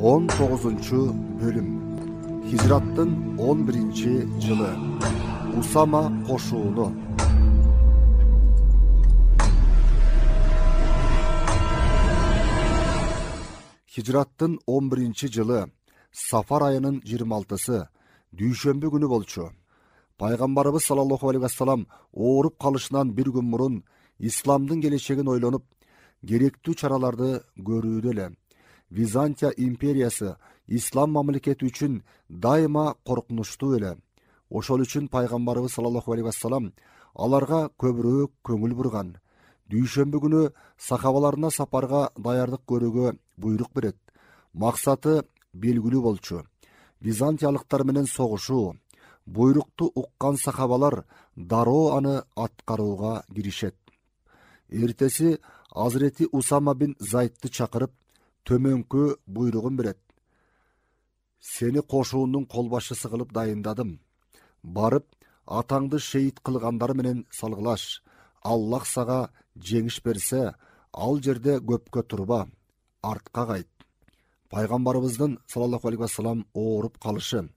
19 bölüm. Hicrattın 11-жылы. Usama koşuğunu. Hicrattın 11-жылы. Safar ayının 26-сы. Dүйшөмбү günü bolçu. Пайгамбарыбыз саллаллаху алейхи вассалам ооруп калышынан bir gün murun İslamdın geleceğin oylanıp gerekli çaralarda görüydü ele. Vizantiya imperiyası İslam mamleketi üçün daima korkmuştu ele. Oşol üçün Paygambarыбыз sallallahu aleyhi ve sellem alarga köbürök köngül burgan. Dүйшөмбү günü sahabalarına saparga dayardık görüge buyruk beret. Maksatı belgülü bolçu. Vizantiyalıktar menen soğuşu. Buyruktu ukkan sahabalar daroo anı atkaruga girişet. Ertesi Hazreti Usama bin Zayd'ı çakırıp tömönkü buyruğun beret. Seni koşuğunun kolbaşısı kılıp dayındadım. Barıp atаңды şehit kılganдар menen salgılaş. Allah sağa жеңиш берсе, ал жерде көпкө турба, артка кайт. Пайгамбарыбыздын саллаллаху алейхи вассалам ооруп калышы.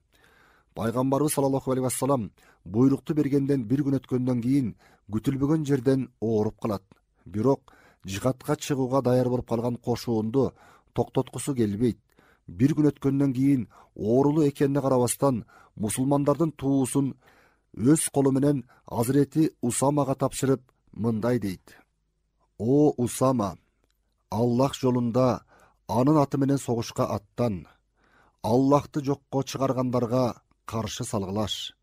Пайгамбарыбыз саллаллаху алейхи вассалам буйрукту бергенден bir gün өткөндөн кийин күтүлбөгөн жерден ооруп калат. Бирок жихадка чыгууга даяр болуп калган кошуунду токтоткусу келбейт. Bir gün өткөндөн кийин оорулуу экенине карабастан мусулмандардын туусун өз колу менен Hazreti Usama'ga тапшырып мындай дейт. О Усама, Аллах жолунда анын аты менен согушка аттан. Аллахты жокко чыгаргандарга каршы салгылаш.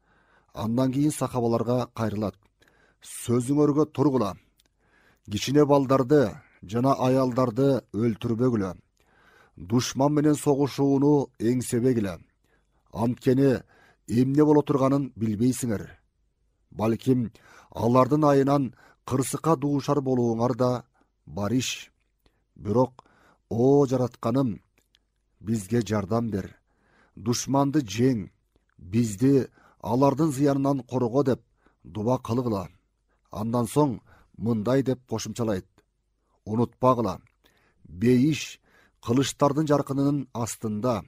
Андан кийин сахабаларга кайрылат. Сөзүңөргө тургула. Кичине балдарды жана аялдарды өлтүрбөгүлө. Душман менен согушууну эңсебегиле. Анткени эмне боло турганын билбейсиңер. Балким алардын айынан кырсыкка дуушар болууңар да бар иш. Бирок, о жаратканым, бизге жардам бер. Душманды жең, бизди алардын зыянынан корго деп дуба кылгыла. Андан соң мындай деп кошумчалайт. Унутпагыла. Бейиш кылычтардын жаркынынын астында.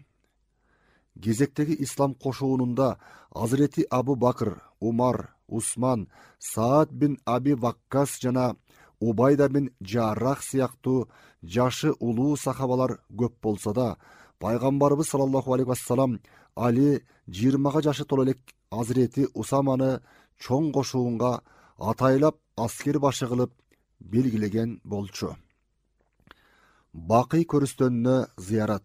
Кезектеги ислам кошуунунда Hazreti Abu Bakr, Umar, Usman, Saad bin Abi Vakkas жана Убайда bin Jarrah сыяктуу жашы улуу сахабалар көп болсо да, Пайгамбарыбыз саллаллаху алейхи вассалам Али 20 жашы толо элек Hazreti Usamаны чоң кошуунга атайлап аскер башы кылып белгилеген болчу. Бакый көрүстөнүнө зыярат.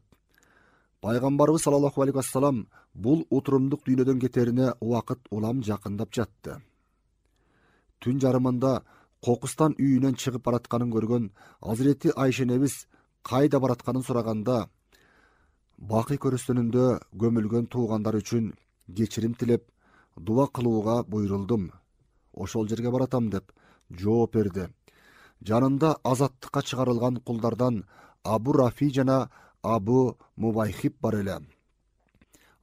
Пайгамбарыбыз саллаллаху алейхи вассалам бул утурумдук дүйнөдөн кетерине убакыт улам жакындап жатты. Түн жарымында кокустан үйүнөн чыгып баратканын көргөн Hazreti Айшенебиз кайда баратканын сураганда, бакый көрүстөнүндө көмүлгөн туугандар үчүн кечирим тилеп, дуа кылууга буйрулдум. Ошол жерге баратам деп жооп берди. Жанында азаттыкка чыгарылган кулдардан Абу Рафи жана Абу Мувайхиб бар эле.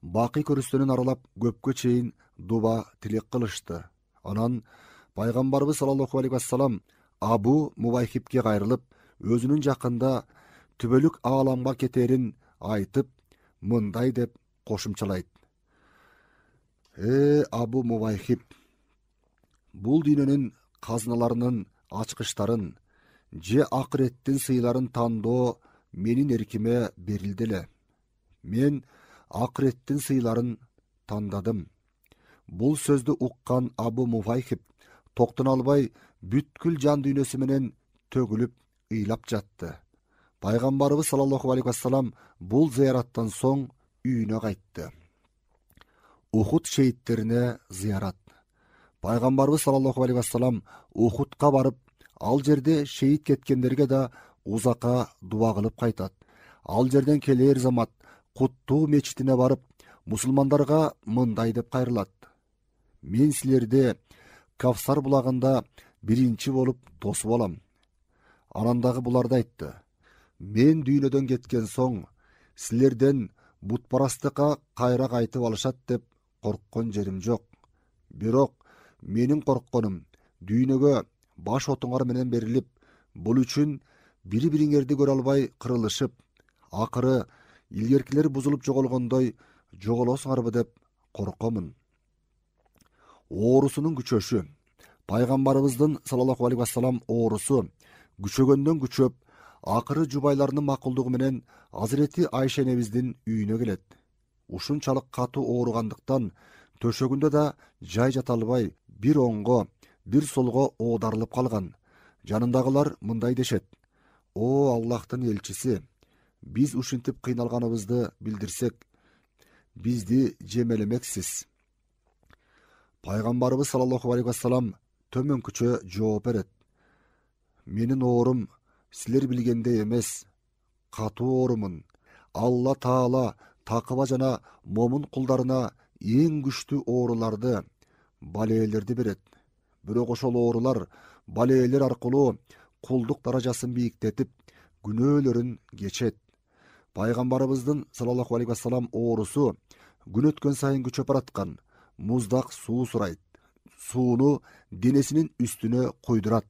Бакый көрүстөнүн аралап көпкө чейин дуба тилек кылышты. Анан Пайгамбарыбыз саллаллаху алейхи вассалам Абу Мувайхибке кайрылып, өзүнүн жакында түбөлүк ааламга кетерин айтып, мындай деп кошумчалайт. Абу Мувайхиб, бул дүйнөнүн казыналарынын ачкычтарын же акыреттин сыйларын тандоо менин эркиме берилди эле. Мен акыреттин сыйларын тандадым. Бул сөздү уккан Абу Мувайхиб токтон албай бүткүл жан дүйнөсү менен төгүлүп ыйлап жатты. Пайгамбарыбыз саллаллаху алейхи вассалам бул зыяраттан соң үйүнө кайтты. Ухуд шейиттерине зыярат. Пайгамбарыбыз саллаллаху алейхи вассалам Ухудка барып, ал жерде шейит кеткендерге да узака дуа кылып кайтат. Ал жерден келер замат Куттуу мечитине барып, мусулмандарга мындай деп кайрылат. Мен силерде Кавсар булагында биринчи болуп дос болам. Анан дагы буларды айтты. Мен дүйнөдөн кеткен соң силерден бутпарастыкка кайра кайтып алышат деп корккон жерим жок. Бирок менин коркконум дүйнөгө баш отуңар менен берилип, бул үчүн бири-бириңерди көрө албай кырылышып, акыры ilgerkileri buzulup joголгондой joголосуңарбы деп коркомун. Oorusunun güçöşü. Пайгамбарыбыздын саллаллаху алейхи вассалам оорусу күчөгөндөн күчөп, акыры жубайларынын макулдугу менен Азирети Айша энебиздин үйүнө келет. Ушунчалык катуу ооругандыктан төшөгүндө да жай жата албай, бир оңго, бир солго оодарылып калган. Жанындагылар мындай дешет: "О Аллахтын элчиси, биз ушинтип кыйналганыбызды билдирсек, бизди жемелемексиз." Пайгамбарыбыз саллаллаху алейхи вассалам төмөнкүчө жооп берет: "Менин оорум силер билгендей эмес, катуу оорумун. Алла Таала такыба жана момун кулдарына эң күчтүү ооруларды, балээлерди берет. Бирок ошол оорулар балээлер аркылуу кулдук даражасын бийиктетип, күнөөлөрүн кечет." Пайгамбарыбыздын саллаллаху алейхи вассалам оорусу күн өткөн сайын күчөп бараткан. Муздак суу сурайт. Сууну денесинин үстүнө куйдурат.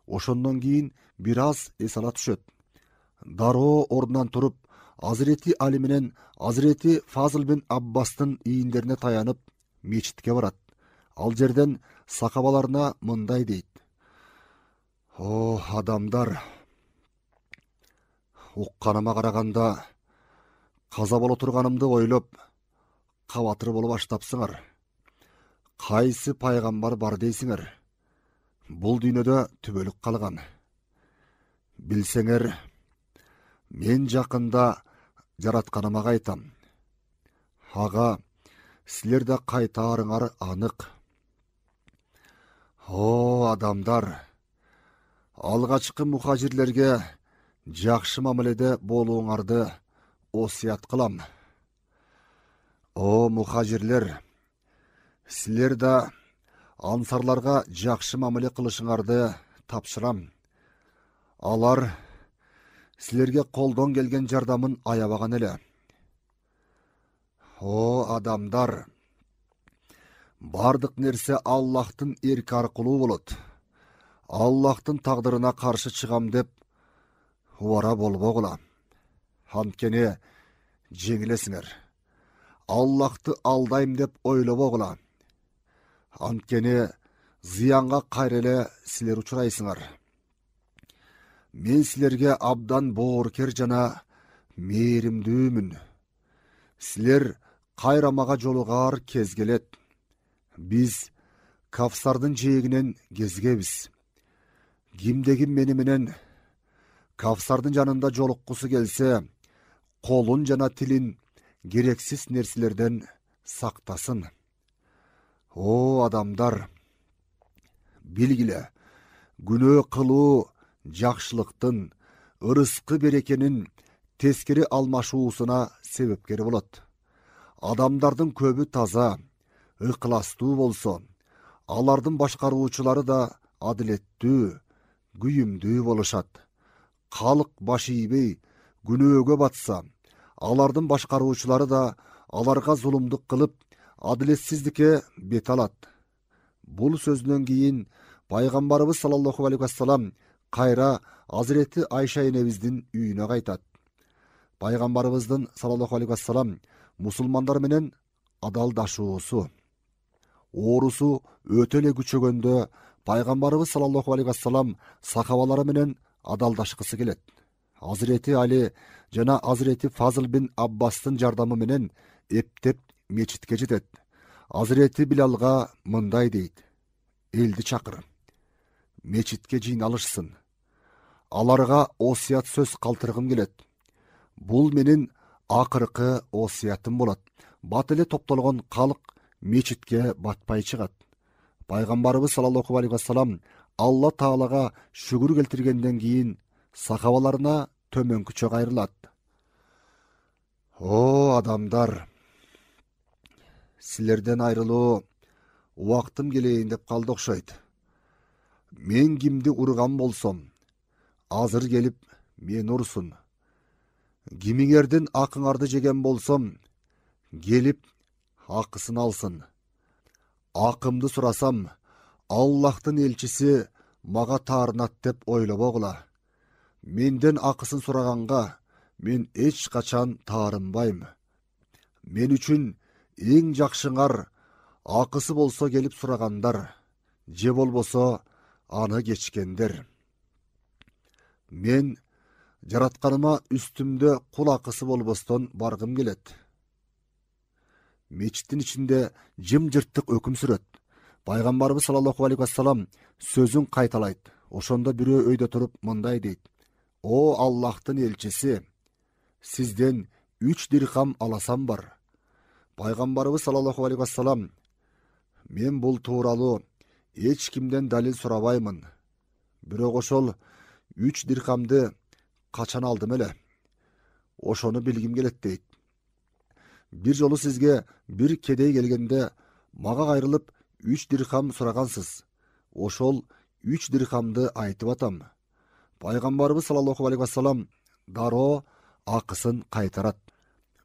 Ошондон кийин бир аз эс ала түшөт. Дароо ордунан туруп, Азирети Али менен Азирети Фазыл бин Аббастын ийиндерине таянып, мечитке барат. Ал жерден сахабаларына мындай дейт: "О адамдар, укканыма караганда каза боло турганымды ойлоп, кабатыр боло баштапсыңар. Кайсы пайгамбар бар дейсиңер? Бул дүйнөдө түбөлүк калган. Билсеңер, мен жакында жаратканыма кайтам. Ага, силер да кайтаарыңар анык. О адамдар, алгачкы мухажирлерге жакшы мамиледе болууңарды осуят кылам. О мухажирлер, силер да ансарларга жакшы мамиле кылышыңарды тапшырам. Алар силерге колдон келген жардамын аябаган эле. О адамдар, бардык нерсе Аллахтын эрки аркылуу болот. Аллахтын тагдырына каршы чыгам деп убара болбогула. Анткени жеңилесиңер. Аллахты алдайм деп ойлобогула. Анткени зыянга кайра эле силер учурайсыңар. Мен силерге абдан боорукер жана мээримдүүмүн. Силер кайрамага жолугаар кез келет. Биз Кавсардын жээгинен кезгебиз. Кимде ким мени менен Кавсардын жанында жолуккусу келсе, колун жана тилин керексиз нерселерден сактасын. О адамдар, билгиле, күнөө кылуу жакшылыктын, ырыскы берекенин тескери алмашуусуна себепкер болот. Адамдардын көбү таза, ыкластуу болсо, алардын башкаруучулары да адилеттүү, күйүмдүү болушат. Калк баш ийбей, күнөөгө батса, алардын башкаруучулары да аларга зулумдук кылып, адилетсиздикке бет алат. Бул сөзүнөн кийин пайгамбарыбыз саллаллаху алейхи вассалам кайра Азирети Айша энебиздин үйүнө кайтат. Пайгамбарыбыздын саллаллаху алейхи вассалам мусулмандар менен адалдашуусу, оорусу өтө эле күчөгөндө пайгамбарыбыз саллаллаху алейхи вассалам сахабалары менен адалдашкысы келет. Азирети Али жана Азирети Фазыл бин Аббастын жардамы менен эптеп мечитке жетет. Азирети Билалга мындай дейт: "Элди чакыр, мечитке жыйналышсын. Аларга осуят сөз калтыргым келет. Бул менин акыркы осуятым болот. Бат эле топтолгон калк мечитке батпай чыгат." Пайгамбарыбыз саллаллаху алейхи вассалам Алла Таалага шүгүр келтиргенден кийин сахабаларына төмөнкүчө кайрылат. О адамдар, силерден айрылуу убактым келейин деп калды окшойт. Мен кимди урган болсом, азыр келип мени урсун. Кимиңердин акыңарды жеген болсом, келип акысын алсын. Акымды сурасам, Аллахтын элчиси мага таарынат деп ойлобогула. Менден акысын сураганга men eç kaçan taarınbayım. Men üçün eң жақшыңар ақысы болса келіп сұрагандар, же болбосо аны кечкендер. Мен жаратканыма үстүмдө кул акысы болбостон баргым келет. Мечиттин ичинде жым-жырттык өкүм сүрөт. Пайгамбарыбыз саллаллаху алейхи вассалам сөзүн кайталайт. Ошондо бирөө өйдө туруп мындай дейт: "О Аллахтын элчиси, сизден 3 дирхам аласам бар." Пайгамбарыбыз саллаллаху алейхи вассалам: "Мен бул тууралуу эч кимден далил сурабаймын. Бирок ошол 3 дирхамды качан алдым эле? Ошону билгим келет" дейт. Бир жолу сизге бир кедей келгенде мага кайрылып 3 дирхам сурагансыз. Ошол 3 дирхамды айтып атам. Пайгамбарыбыз саллаллаху алейхи вассалам дароо акысын кайтарат.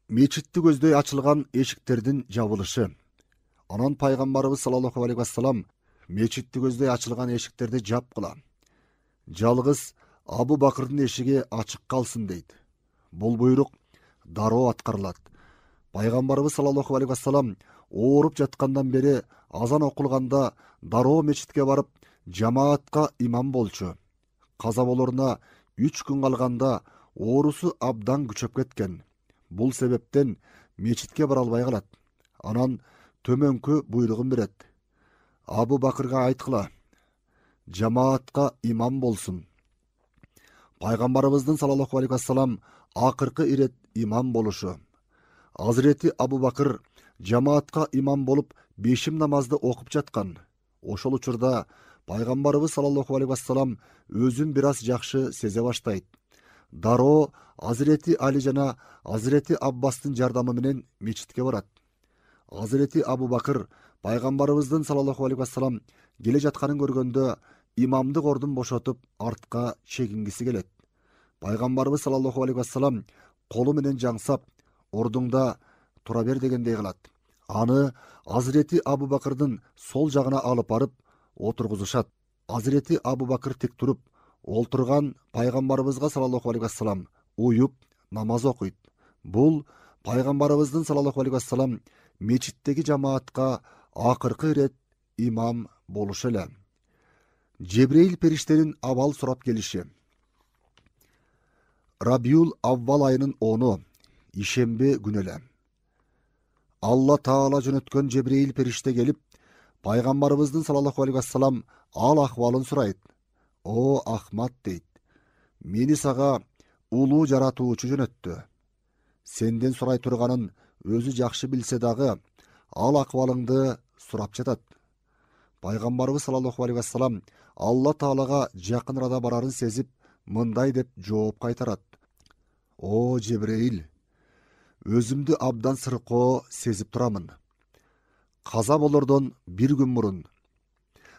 Мечитти көздөй ачылган эшиктердин жабылышы. Анан пайгамбарыбыз саллаллаху алейхи вассалам мечитти көздөй ачылган эшиктерди жапкыла. Жалгыз Абу Бакырдын эшиги ачык калсын дейт. Бул буйрук дароо аткарылат. Пайгамбарыбыз саллаллаху алейхи вассалам ооруп жаткандан бери азан окулганда дароо мечитке барып жамаатка имам болчу. Каза болоруна 3 күн калганда оорусу абдан күчөп кеткен. Бул себептен мечитке бара албай калат. Анан төмөнкү буйругун берет: Абу Бакырга айткыла, жамаатка имам болсун. Пайгамбарыбыздын саллаллаху алейхи вассалам акыркы ирет имам болушу. Азирети Абу Бакыр жамаатка имам болуп 5 намазды окуп жаткан. Ошол учурда пайгамбарыбыз саллаллаху алейхи вассалам өзүн бир аз жакшы сезе баштайт. Дароо Азирети Али жана Азирети Аббастын жардамы менен мечитке барат. Азирети Абу Бакыр пайгамбарыбыздын саллаллаху алейхи вассалам келе жатканын көргөндө имамдык ордун бошотуп артка чегингиси келет. Пайгамбарыбыз саллаллаху алейхи вассалам колу менен жаңсап, ордуңда тура бер дегендей кылат. Аны Азирети Абу Бакырдын сол жагына алып барып отургузушат. Азирети Абу Бакыр тик туруп, олтурган пайгамбарыбызга саллаллаху алейхи вассалам уюп намаз окуйт. Бул пайгамбарыбыздын саллаллаху алейхи вассалам мечиттеги жамаатка акыркы ирет имам болушу эле. Жебрейил периштенин абал сурап келиши. Рабиул Аввал айынын 10-у ишемби күнү эле Алла Таала жөнөткөн Жебрейил периште келип, пайгамбарыбыздын саллаллаху алейхи вассалам ал акыбалын сурайт. О Ахмад дейт, мени сага улуу жаратуучу жөнөттү. Сенден сурай турганын өзү жакшы билсе дагы, ал акыбалыңды сурап жатат. Пайгамбарыбыз саллаллаху алейхи вассалам Алла Таалага жакын арада барарын сезип, мындай деп жооп кайтарат: О Жебрейил, өзүмдү абдан сыркоо сезип турамын. Каза болордон бир күн мурун,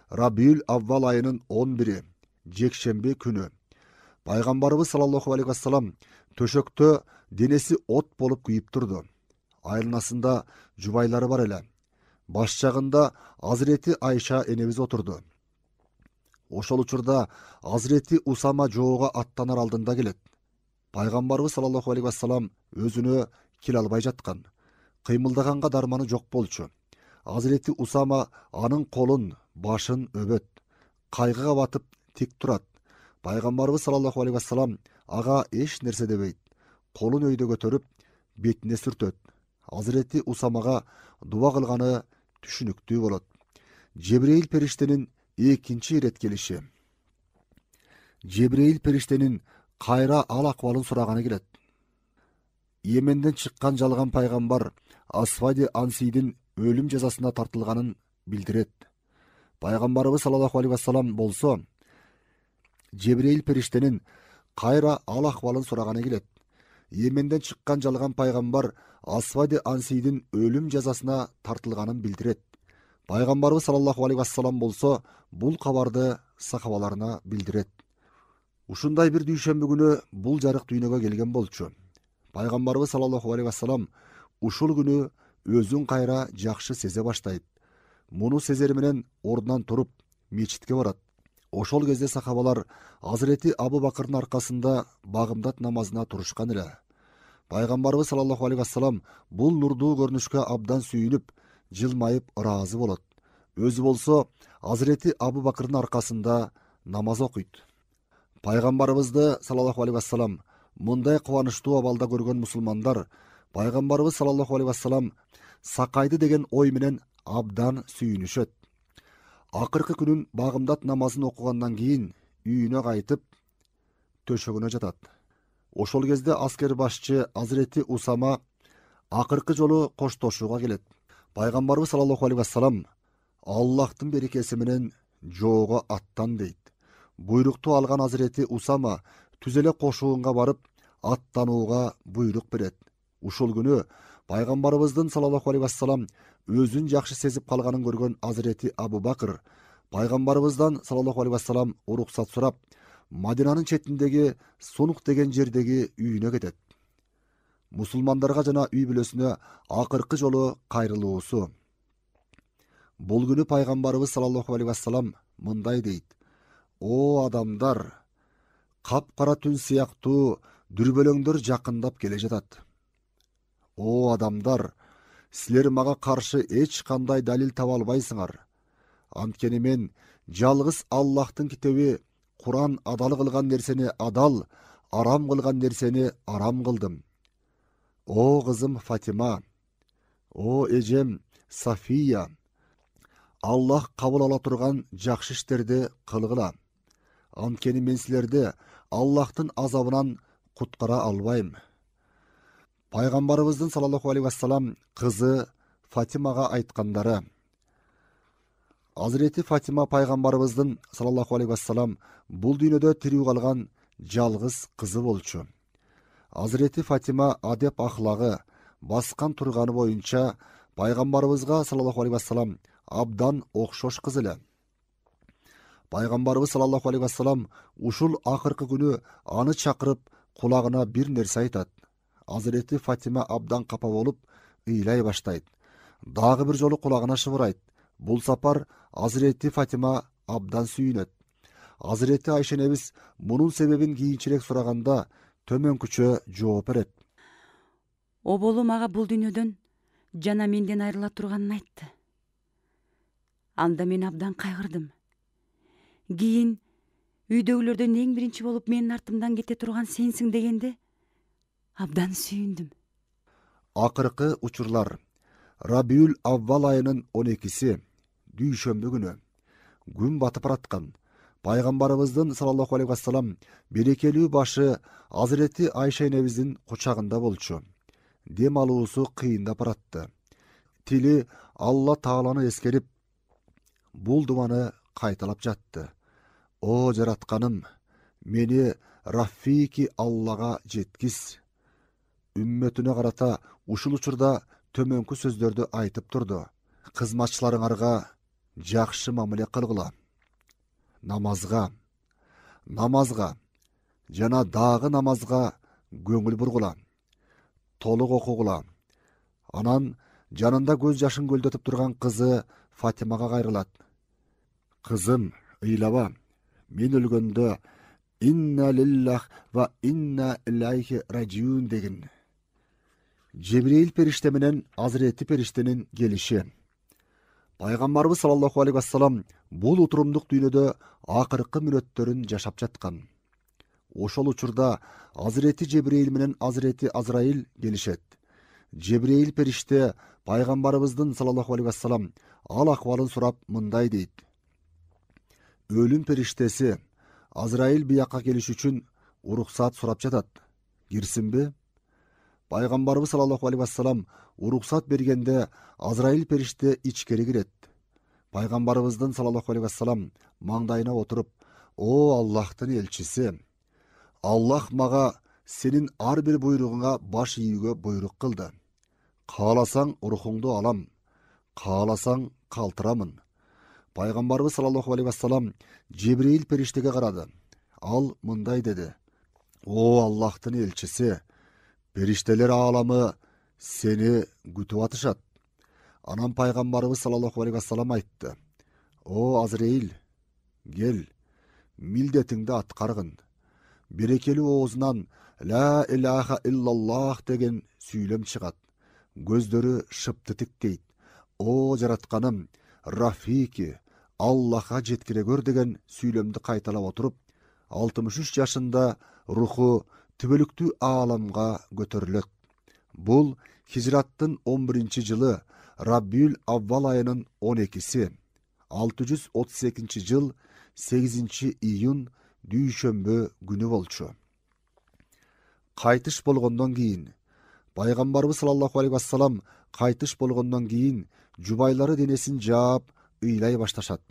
Рабиул Аввал айынын 11-и жекшемби күнү, пайгамбарыбыз саллаллаху алейхи вассалам төшөктө денеси от болуп күйүп турду. Айланасында жубайлары бар эле. Баш жагында Азирети Айша энебиз отурду. Ошол учурда Азирети Усама жоого аттанар алдында келет. Пайгамбарыбыз саллаллаху алейхи вассалам өзүнө кил албай жаткан. Кыймылдаганга дарманы жок болчу. Азирети Усама анын колун, башын өбөт. Кайгыга батып тик турат. Пайгамбарыбыз саллаллаху алейхи вассалам ага эч нерсе дебейт. Колун өйдө көтөрүп, бетине сүртөт. Азирети Усамага дуа кылганы түшүнүктүү болот. Жебрейил периштенин экинчи ирет келиши. Жебрейил периштенин кайра ал акыбалын сураганы келет. Йеменден чыккан жалган пайгамбар Асвади Ансийдин өлүм жазасына тартылганын билдирет. Пайгамбарыбыз саллаллаху алейхи вассалам болсо, Жебрейил периштенин кайра ал акыбалын сураганы келет. Йеменден чыккан жалган пайгамбар Асвади Ансийдин өлүм жазасына тартылганын билдирет. Пайгамбарыбыз саллаллаху алейхи вассалам болсо, бул кабарды сахабаларына билдирет. Ушундай бир дүйшөмбү күнү бул жарык дүйнөгө келген болчу. Пайгамбарыбыз саллаллаху алейхи вассалам ушул күнү өзүн кайра жакшы сезе баштайт. Муну сезери менен ордунан туруп мечитке барат. Ошол кезде сахабалар Азирети Абу Бакырдын аркасында багымдат намазына турушкан эле. Пайгамбарыбыз саллаллаху алейхи вассалам бул нурдуу көрүнүшкө абдан сүйүнүп, жылмайып ыраазы болот. Өзү болсо Азирети Абу Бакырдын аркасында намаз окуйт. Пайгамбарыбызды саллаллаху алейхи вассалам мындай кубанычтуу абалда көргөн мусулмандар Пайгамбарыбыз саллаллаху алейхи вассалам сакайды деген ой менен абдан сүйүнүшөт. Акыркы күнүн багымдат намазын окугандан кийин үйүнө кайтып төшөгүнө жатат. Ошол кезде аскер башчы Азирети Усама акыркы жолу коштошууга келет. Пайгамбарыбыз саллаллаху алейхи вассалам Аллахтын берекеси менен жоого аттан дейт. Буйрукту алган Азирети Усама түз эле кошуунга барып аттанууга буйрук берет. Ушул күнү Пайгамбарыбыздын саллаллаху алейхи вассалам өзүн жакшы сезип калганын көргөн Азирети Абу Бакыр Пайгамбарыбыздан саллаллаху алейхи вассалам уруксат сурап, Мадинанын четиндеги Сунук деген жердеги үйүнө кетет. Мусулмандарга жана үй бүлөсүнө акыркы жолу кайрылуусу. Бул күнү Пайгамбарыбыз саллаллаху алейхи вассалам мындай дейт: "О адамдар, капкара түн сыяктуу дүрбөлөңдөр жакындап келе жатат. О адамдар, силер мага каршы эч кандай далил таба албайсыңар. Анткени мен жалгыз Аллахтын китеби Куран адал кылган нерсени адал, арам кылган нерсени арам кылдым. О кызым Фатима, о эжем Сафия, Аллах кабыл ала турган жакшы иштерди кылгыла. Анткени мен силерди Аллахтын азабынан куткара албайм." Пайгамбарыбыздын саллаллаху алейхи вассалам кызы Фатимага айткандары. Азирети Фатима Пайгамбарыбыздын саллаллаху алейхи вассалам бул дүйнөдө тирүү калган жалгыз кызы болчу. Азирети Фатима адеп ахлагы, баскан турганы боюнча Пайгамбарыбызга саллаллаху алейхи вассалам абдан окшош кыз эле. Пайгамбарыбыз саллаллаху алейхи вассалам ушул акыркы күнү аны чакырып кулагына бир нерсе айтат. Азирети Фатима абдан капа болуп ыйлай баштайт. Дагы бир жолу кулагына шыбырайт. Бул сапар Азирети Фатима абдан сүйүнөт. Азирети Айша энебиз мунун себебин кийинчерээк сураганда төмөнкүчө жооп берет. Оболу мага бул дүйнөдөн жана менден айрыла турганын айтты. Анда мен абдан кайгырдым. Кийин үйдөгүлөрдөн эң биринчи болуп менин артымдан кете турган сенсиң дегенде абдан сүйүндүм. Акыркы учурлар Рабиул Аввал айынын 12-си дүйшөмбү күнү күн батып бараткан. Пайгамбарыбыздын саллаллаху алейхи вассалам берекелүү башы Азирети Айша энебиздин кучагында болчу. Дем алуусу кыйындап баратты. Тили Алла Тааланы эскерип, бул думаны кайталап жатты. О жаратканым, мени Рафики Аллага жеткиз. Үммөтүнө карата ушул учурда төмөнкү сөздөрдү айтып турду. Кызматчыларыңарга жакшы мамиле кылгыла. Намазга жана дагы намазга көңүл бургула. Толук окугула. Анан жанында көз жашын көлдөтүп турган кызы Фатимага кайрылат. Кызым, ыйлаба. Мен өлгөндө инна лиллах ва инна илайхи раджиун деген Жебрейил периште менен Азирети периштенин келиши. Пайгамбарыбыз саллаллаху алейхи вассалам бул утурумдук дүйнөдө акыркы мүнөттөрүн жашап жаткан. Ошол учурда Азирети Жебрейил менен Азирети Азраил келишет. Жебрейил периште Пайгамбарыбыздын саллаллаху алейхи вассалам ал акыбалын сурап мындай дейт: "Өлүм периштеси Азраил биякка келиш үчүн уруксат сурап жатат. Кирсинби?" Пайгамбарыбыз саллаллаху алейхи вассалам уруксат бергенде Азраил периште ичкери кирет. Пайгамбарыбыздын саллаллаху алейхи вассалам маңдайына отуруп: "О Аллахтын элчиси, Аллах мага сенин ар бир буйругуңа баш ийүүгө буйрук кылды. Кааласаң рухуңду алам, кааласаң калтырамын." Пайгамбарыбыз саллаллаху алейхи вассалам Жебрейил периштеге карады. Ал мындай деди: "О Аллахтын элчиси, периштелер ааламы сени күтүп атышат." Анан Пайгамбарыбыз саллаллаху алейхи вассалам айтты: "О Азраил, кел, милдетиңди аткаргын. берекелі оозунан «Ла илаха иллаллах» деген сүйлем чыгат. Көздөрү шыптытык дейт. «О жаратканым, Рафики, Аллаха жеткире көр» деген сүйлемди кайталап отуруп, 63 жашында руху түбөлүктүү ааламга көтөрүлөт. Бул хижраттын 11-жылы Раббиул Аввал айынын 12-си, 632 жыл 8-июнь дүйшөмбө күнү болчу. Кайтыш болгондон кийин пайгамбарыбыз саллаллаху алейхи вассалам кайтыш болгондон кийин жубайлары денесин жаап ыйлай башташат.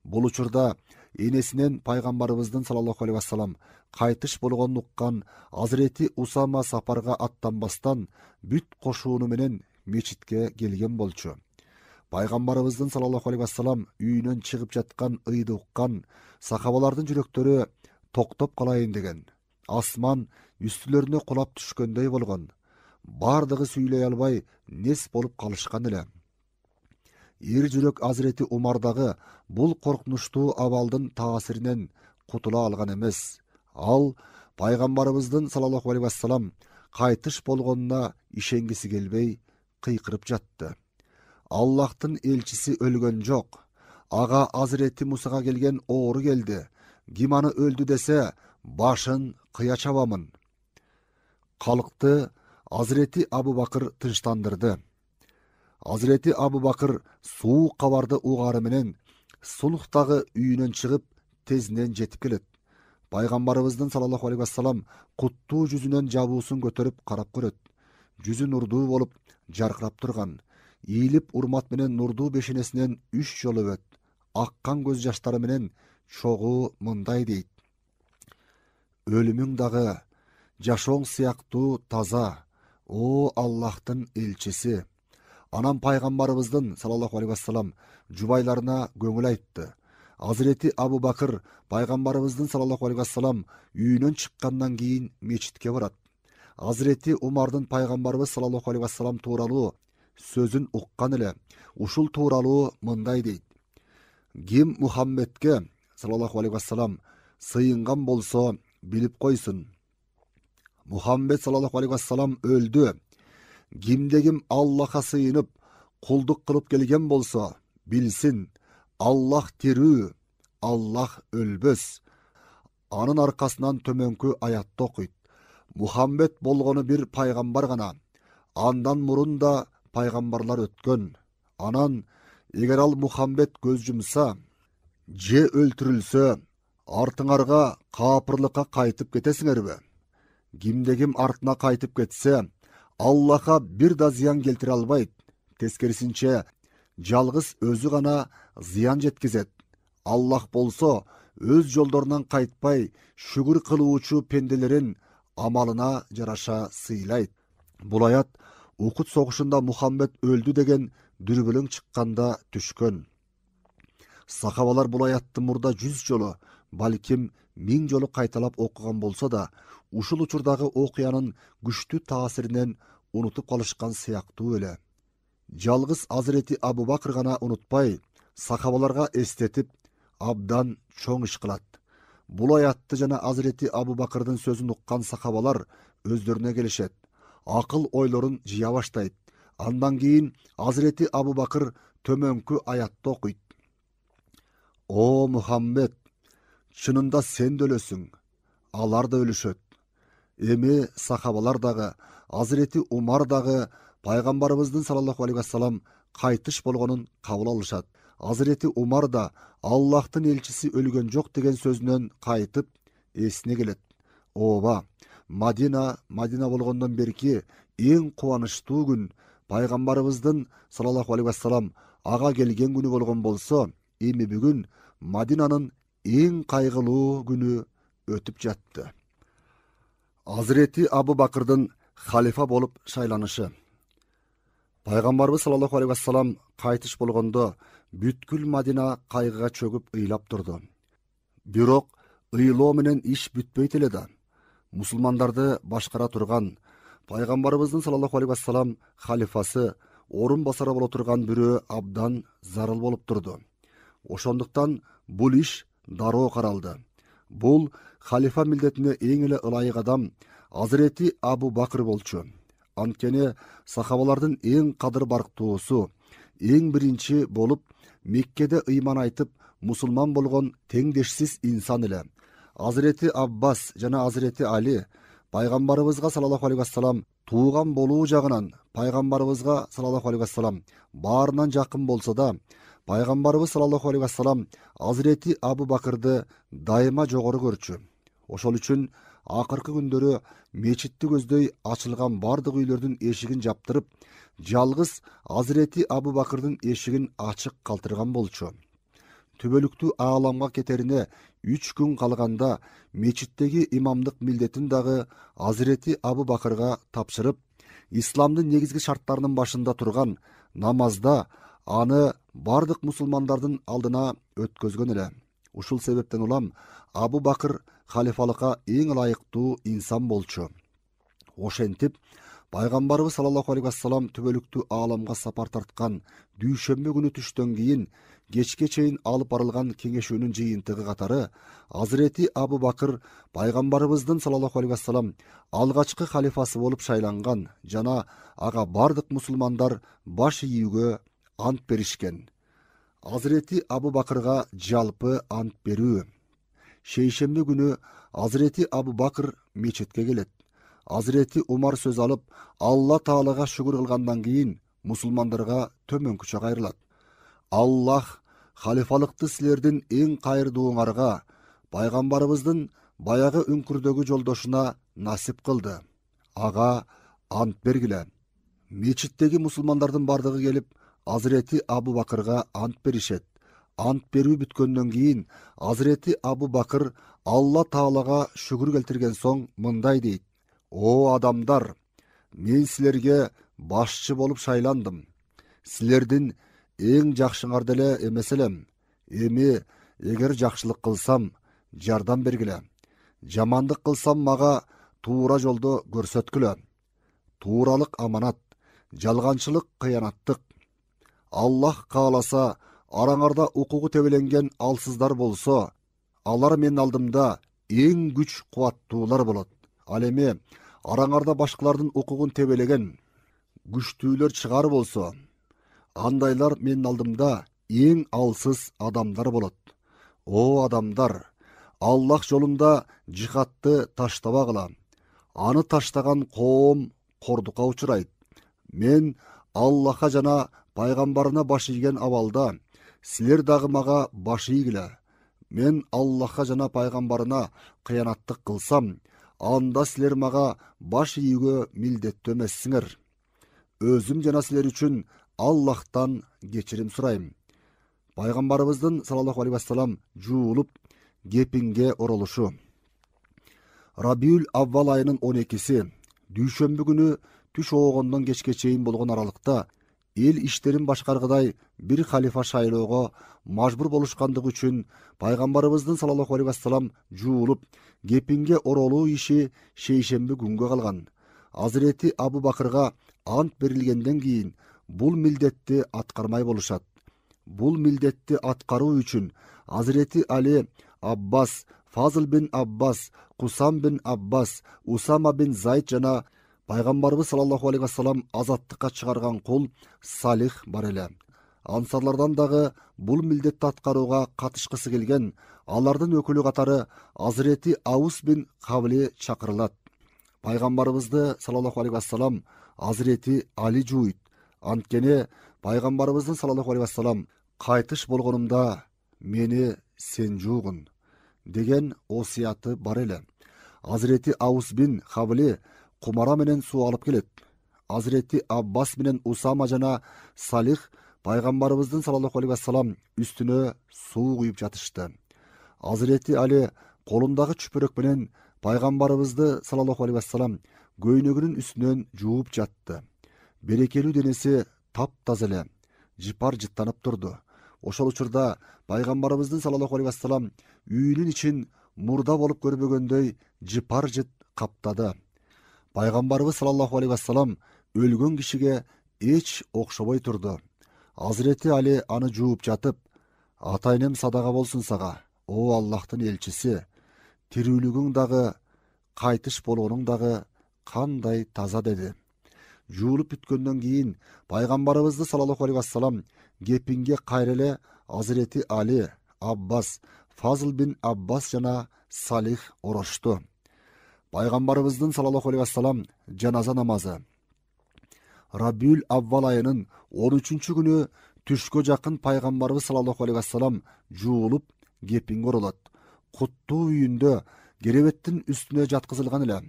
Бул учурда энесинен пайгамбарыбыздын саллаллаху алейхи вассалам кайтыш болгонун уккан Азирети Усама сапарга аттанбастан бүт кошууну менен мечитке келген болчу. Пайгамбарыбыздын саллаллаху алейхи вассалам үйүнөн чыгып жаткан ыйды уккан сахабалардын жүрөктөрү токтоп калайын деген. Асман үстүлөрүнө кулап түшкөндөй болгон. Бардыгы сүйлөй албай нес болуп калышкан эле. Эр жүрөк Азирети Умардагы бул коркунучтуу абалдын таасиринен кутула алган эмес. Ал пайгамбарыбыздын саллаллаху алейхи вассалам кайтыш болгонуна ишенгиси келбей кыйкырып жатты. Аллахтын элчиси өлгөн жок. Ага Азирети Мусага келген оору келди. Ким аны өлдү десе, башын кыя чабамын. Калкты Азирети Абу Бакыр тынчтандырды. Азирети Абу Бакыр суук кабарды угары менен сулуктагы үйүнөн чыгып тезинен жетип келет. Пайгамбарыбыздын саллаллаху алейхи вассалам куттуу жүзүнөн жабуусун көтөрүп карап көрөт. Жүзү нурдуу болуп жаркырап турган. Ийилип урмат менен нурдуу бешенесинен 3 жолу өт. Аккан көз жаштары менен чогуу мындай дейт: «Өлүмүң дагы жашооң сыяктуу таза, о Аллахтын элчиси». Анан пайгамбарыбыздын саллаллаху алейхи вассалам жубайларына көңүл айтты. Азирети Абу Бакыр пайгамбарыбыздын саллаллаху алейхи вассалам үйүнөн чыккандан кийин мечитке барат. Азирети Умардын пайгамбарыбыз саллаллаху алейхи вассалам тууралуу сөзүн уккан эле. Ушул тууралуу мындай дейт: «Ким Мухаммедке саллаллаху алейхи вассалам сыйынган болсо билип койсун. Мухаммед саллаллаху алейхи вассалам өлдү. Кимде-ким Аллаха сыйынып кулдук кылып келген болсо билсин, Аллах тирүү, Аллах өлбөс». Анын аркасынан төмөнкү аятты окуйт: «Мухаммед болгону бир пайгамбар гана. Андан мурун да пайгамбарлар өткөн. Анан эгер ал Мухаммед көз жумса же өлтүрүлсө, артыңарга капырлыкка кайтып кетесиңерби? Кимде-ким артына кайтып кетсе, Аллаха бир да зыян келтире албайт. Тескерисинче, жалгыз өзү гана зыян жеткизет. Аллах болсо өз жолдорунан кайтпай, шүгүр кылуучу пенделерин амалына жараша сыйлайт». Бул аят Ухуд согушунда Мухаммед өлдү деген дүрбөлөң чыкканда түшкөн. Сахабалар бул аятты мурда 100 жолу, балким 1000 жолу кайталап окуган болсо да, ушул учурдагы окуянын күчтүү таасиринен унутуп калышкан сыяктуу эле. Жалгыз Азирети Абу Бакыр гана унутпай, сахабаларга эстетип, абдан чоң иш кылат. Бул аятты жана Азирети Абу Бакырдын сөзүн уккан сахабалар өздөрүнө келишет. Акыл ойлорун жыя баштайт. Андан кийин Азирети Абу Бакыр төмөнкү аятты окуйт: «О Мухаммед, чынында сен да өлөсүң, алар да өлүшөт». Эми сахабалар дагы, Азирети Умар дагы пайгамбарыбыздын саллаллаху алейхи вассалам кайтыш болгонун кабыл алышат. Азирети Умар да Аллахтын элчиси өлгөн жок деген сөзүнөн кайтып эсине келет. Ооба, Мадина болгондон берки эң кубанычтуу күн пайгамбарыбыздын саллаллаху алейхи вассалам ага келген күнү болгон болсо, эми бүгүн Мадинанын эң кайгылуу күнү өтүп жатты. Азирети Абу Бакырдын халифа болуп шайланышы. Пайгамбарыбыз саллаллаху алейхи вассалам кайтыш болгондо бүткүл Мадина кайгыга чөгүп ыйлап турду. Бирок ыйлоо менен иш бүтпөйт эле да. Мусулмандарды башкара турган пайгамбарыбыздын саллаллаху алейхи вассалам халифасы, орун басары боло турган бирөө абдан зарыл болуп турду. Ошондуктан бул иш дароо каралды. Бул халифа милдетине эң эле ылайык адам Азирети Абу Бакыр болчу. Анткени сахабалардын эң кадыр барктуусу, эң биринчи болуп Меккеде ыйман айтып мусулман болгон теңдешсиз инсан эле. Азирети Аббас жана Азирети Али пайгамбарыбызга саллаллаху алейхи вассалам тууган болуу жагынан пайгамбарыбызга саллаллаху алейхи вассалам баарынан жакын болсо да, пайгамбарыбыз саллаллаху алейхи вассалам Азирети Абу Бакырды дайыма жогору көрчү. Ошол үчүн акыркы күндөрү мечитти көздөй ачылган бардык үйлөрдүн эшигин жаптырып, жалгыз Азирети Абу Бакырдын эшигин ачык калтырган болчу. Түбөлүктүү ааламга кетерине 3 күн калганда мечиттеги имамдык милдетин дагы Азирети Абу Бакырга тапшырып, исламдын негизги шарттарынын башында турган намазда аны бардык мусулмандардын алдына өткөзгөн эле. Ушул себептен улам Абу Бакыр халифалыкка эң ылайыктуу инсан болчу. Ошентип, пайгамбарыбыз саллаллаху алейхи вассалам түбөлүктүү ааламга сапар тарткан дүйшөмбү күнү түштөн кийин кечке чейин алып барылган кеңешүүнүн жыйынтыгы катары Азирети Абу Бакыр пайгамбарыбыздын саллаллаху алейхи вассалам алгачкы халифасы болуп шайланган жана ага бардык мусулмандар баш ийүүгө ант беришкен. Азирети Абу Бакырга жалпы ант берүү. Шейшемби күнү Азирети Абу Бакыр мечитке келет. Азирети Умар сөз алып, Алла Таалага шүгүр кылгандан кийин мусулмандарга төмөнкүчө кайрылат. Аллах халифалыкты силердин эң кайырдууңарга, пайгамбарыбыздын баягы үңкүрдөгү жолдошуна насип кылды. Ага ант бергиле. Мечиттеги мусулмандардын бардыгы келип, Азирети Абу Бакырга ант беришет. Ант берүү бүткөндөн кийин Азирети Абу Бакыр Алла Таалага шүгүр келтирген соң мындай дейт: О адамдар, мен силерге башчы болуп шайландым. Силердин эң жакшыңар деле эмес элем. Эми эгер жакшылык кылсам, жардам бергиле. Жамандык кылсам, мага туура жолдо көрсөткүлө. Тууралык аманат, жалганчылык кыянаттык. Аллах кааласа, араңарда укугу тебеленген алсыздар болсо, алар менин алдымда эң күч кубаттуулар болот. Ал эми араңарда башкалардын укугун тебелеген күчтүүлөр чыгар болсо, андайлар менин алдымда эң алсыз адамдар болот. О адамдар, Аллах жолунда жихадты таштабагыла. Аны таштаган коом кордукка учурайт. Мен Аллахка жана пайгамбарына баш ийген абалда силер дагы мага баш ийгиле. Мен Аллахка жана пайгамбарына кыянаттык кылсам, анда силер мага баш ийүүгө милдеттүү эмессиңер. Өзүм жана силер үчүн Аллахтан кечирим сурайм. Пайгамбарыбыздын саллаллаху алейхи вассалам жуулуп кепинге оролушу. Рабиул Аввал айынын 12-си, дүйшөмбү күнү түш оогондон кечке чейин болгон аралыкта эл иштерин башкаргыдай бир халифа шайлоого мажбур болушкандыгы үчүн пайгамбарыбыздын саллаллаху алейхи вассалам жуулуп кепинге оролуу иши шейшемби күнгө калган. Азирети Абу Бакырга ант берилгенден кийин бул милдетти аткармай болушат. Бул милдетти аткаруу үчүн Азирети Али, Аббас, Фазыл бин Аббас, Кусам бин Аббас, Усама бин Зайд жана пайгамбарыбыз саллаллаху алейхи вассалам азаттыкка чыгарган кул Салих бар эле. Ансарлардан дагы бул милдетти аткарууга катышкысы келген алардын өкүлү катары Азирети Аус бин Хавли чакырылат. Пайгамбарыбызды саллаллаху алейхи вассалам Азирети Али жууйт. Анткени пайгамбарыбыздын саллаллаху алейхи вассалам кайтыш болгонумда мени сен жуугун деген осуяты бар эле. Азирети Аус бин Хавли кумара менен суу алып келет. Азирети Аббас менен Усама жана Салих пайгамбарыбыздын саллаллаху алейхи вассалам үстүнө суу куюп жатышты. Азирети Али колундагы чүпөрөк менен пайгамбарыбызды саллаллаху алейхи вассалам көйнөгүнүн үстүнөн жууп жатты. Берекелүү денеси таптаза эле, жыпар жыттанып турду. Ошол учурда пайгамбарыбыздын саллаллаху алейхи вассалам үйүнүн ичин мурда болуп көрбөгөндөй жыпар жыт каптады. Пайгамбарыбыз саллаллаху алейхи вассалам өлгөн кишиге эч окшобой турду. Азирети Али аны жууп жатып: "Ата энем садага болсун сага, о Аллахтын элчиси. тирүүлүгүң дагы, кайтыш болгонуң дагы кандай таза деди. Жуулуп бүткөндөн кийин пайгамбарыбызды саллаллаху алейхи вассалам кепинге кайра эле Азирети Али, Аббас, Фазыл бин Аббас жана Салих орошту. Пайгамбарыбыздын саллаллаху алейхи вассалам жаназа намазы Рабиул Аввал айынын 13-чү күнү түшкө жакын пайгамбарыбыз саллаллаху алейхи вассалам жуулуп кепинге оролот. Куттуу үйүндө керебеттин үстүнө жаткызылган эле.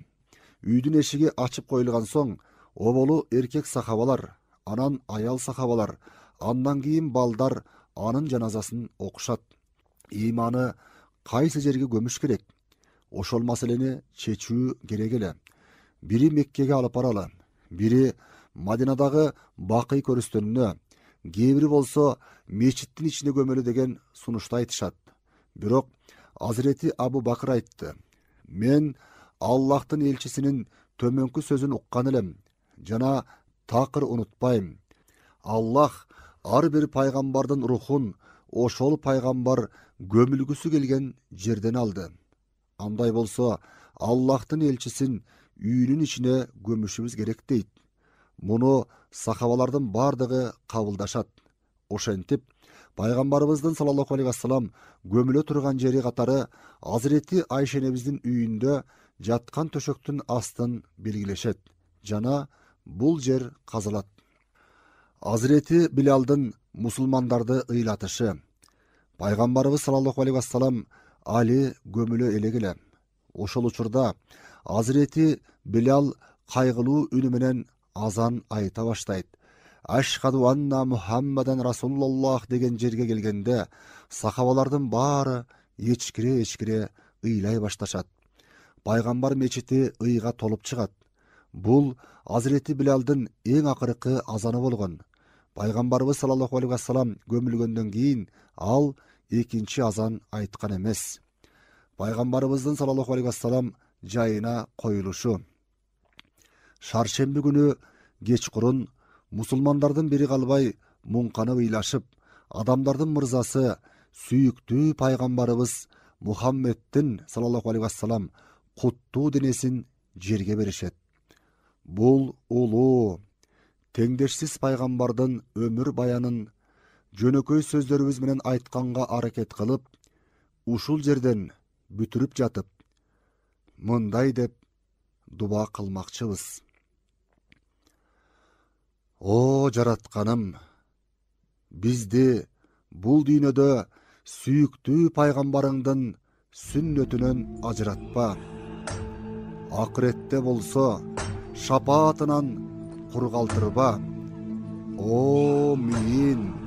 Үйдүн эшиги ачып коюлган соң, оболу эркек сахабалар, анан аял сахабалар, андан кийин балдар анын жаназасын окушат. Иманы кайсы жерге көмүш керек? Ошол маселени чечүү керек эле. Бири Меккеге алып баралы, бири Мадинадагы Бакый көрүстөнүнө, кээ бири болсо мечиттин ичине көмөлү деген сунушту айтышат. Бирок Азирети Абу Бакыр айтты: мен Аллахтын элчисинин төмөнкү сөзүн уккан элем жана такыр унутпайм. Аллах ар бир пайгамбардын рухун ошол пайгамбар көмүлгүсү келген жерден алды. Андай болсо Аллахтын элчисин үйүнүн ичине көмүшүбүз керек дейт. Муну сахабалардын бардыгы кабылдашат. Ошентип, пайгамбарыбыздын саллаллаху алейхи вассалам көмүлө турган жери катары Азирети Айшенебиздин үйүндө жаткан төшөктүн астын белгилешет жана бул жер казылат. Азирети Билалдын мусулмандарды ыйлатышы. Пайгамбарыбыз саллаллаху алейхи вассалам Али көмүлө элек эле. Ошол учурда Азирети Билал кайгылуу үнү менен азан айта баштайт. Ашхаду анна Мухаммадан Расулуллах деген жерге келгенде, сахабалардын баары эчкире ыйлай башташат. Пайгамбар мечити ыйга толуп чыгат. Бул Азирети Билалдын эң акыркы азаны болгон. Пайгамбарыбыз саллаллаху алейхи вассалам көмүлгөндөн кийин ал экинчи азан айткан эмес. Пайгамбарыбыздын саллаллаху алейхи вассалам жайына коюлушу. Шаршемби күнү кечкурун мусулмандардын бири калбай муңканып ыйлашып, адамдардын мырзасы, сүйүктүү пайгамбарыбыз Мухаммеддин саллаллаху алейхи вассалам куттуу денесин жерге беришет. Бул улуу, теңдешсиз пайгамбардын өмүр баянын жөнөкөй сөздөрүбүз менен айтканга аракет кылып, ушул жерден бүтүрүп жатып, мындай деп дуба кылмакчыбыз. О жаратканым, бизди бул дүйнөдө сүйүктүү пайгамбарыңдын сүннөтүнөн ажыратпа. Акыретте болсо шапаатынан кургалтырба. О мүйин.